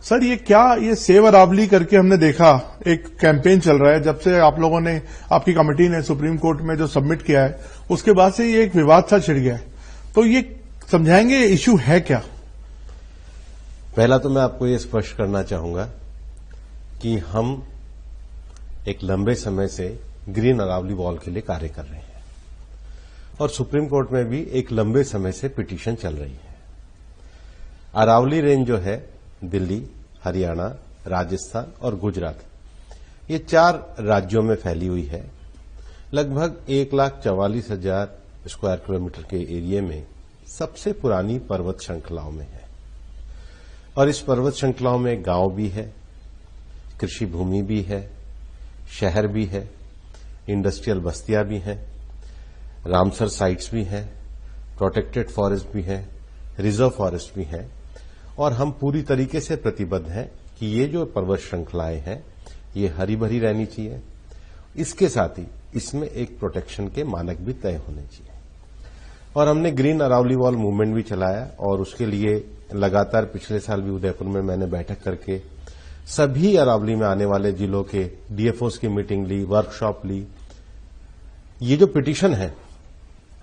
Sir ये save Aravalli करके हमने देखा एक कैंपेन चल रहा है जब से आप लोगों ने, आपकी कमेटी ने सुप्रीम कोर्ट में जो सबमिट किया है उसके बाद से ये एक विवाद सा छिड़ गया है, तो ये समझाएंगे इश्यू है क्या? पहला तो मैं आपको ये स्पष्ट करना चाहूंगा कि हम एक लंबे समय से ग्रीन अरावली वॉल के लिए कार्य कर रहे हैं और सुप्रीम कोर्ट में भी एक लंबे समय से पिटीशन चल रही है। अरावली रेंज जो है दिल्ली, हरियाणा, राजस्थान और गुजरात, ये 4 राज्यों में फैली हुई है। लगभग 1,44,000 स्क्वायर किलोमीटर के एरिया में सबसे पुरानी पर्वत श्रृंखलाओं में है और इस पर्वत श्रृंखलाओं में गांव भी है, कृषि भूमि भी है, शहर भी है, इंडस्ट्रियल बस्तियां भी हैं, रामसर साइट्स भी हैं, प्रोटेक्टेड फॉरेस्ट भी है, रिजर्व फॉरेस्ट भी है और हम पूरी तरीके से प्रतिबद्ध हैं कि ये जो पर्वत श्रृंखलाएं हैं ये हरी भरी रहनी चाहिए। इसके साथ ही इसमें एक प्रोटेक्शन के मानक भी तय होने चाहिए और हमने ग्रीन अरावली वॉल मूवमेंट भी चलाया और उसके लिए लगातार पिछले साल भी उदयपुर में मैंने बैठक करके सभी अरावली में आने वाले जिलों के डीएफओस की मीटिंग ली, वर्कशॉप ली। ये जो पिटीशन है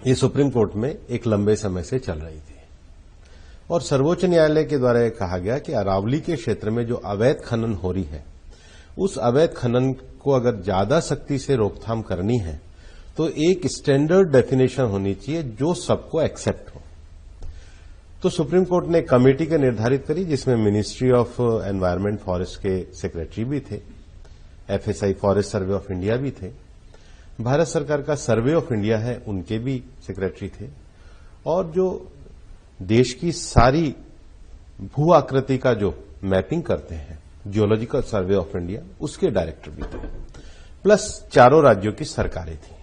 ये सुप्रीम कोर्ट में एक लंबे समय से चल रही थी और सर्वोच्च न्यायालय के द्वारा कहा गया कि अरावली के क्षेत्र में जो अवैध खनन हो रही है उस अवैध खनन को अगर ज्यादा सख्ती से रोकथाम करनी है तो एक स्टैंडर्ड डेफिनेशन होनी चाहिए जो सबको एक्सेप्ट हो। तो सुप्रीम कोर्ट ने कमेटी के निर्धारित करी जिसमें मिनिस्ट्री ऑफ एनवायरमेंट फॉरेस्ट के सेक्रेटरी भी थे, FSI forest survey of India भी थे, भारत सरकार का सर्वे ऑफ इंडिया है उनके भी सेक्रेटरी थे और जो देश की सारी भू आकृति का जो मैपिंग करते हैं जियोलॉजिकल सर्वे ऑफ इंडिया उसके डायरेक्टर भी थे, प्लस 4 राज्यों की सरकारें थी।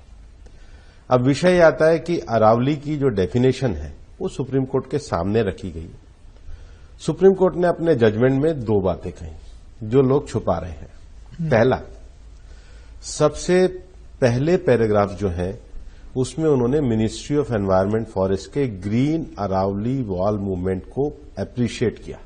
अब विषय यह आता है कि अरावली की जो डेफिनेशन है वो सुप्रीम कोर्ट के सामने रखी गई। सुप्रीम कोर्ट ने अपने जजमेंट में 2 बातें कही जो लोग छुपा रहे हैं। पहला, सबसे पहले पैराग्राफ जो है उसमें उन्होंने मिनिस्ट्री ऑफ एनवायरमेंट फॉरेस्ट के ग्रीन अरावली वॉल मूवमेंट को एप्रिशिएट किया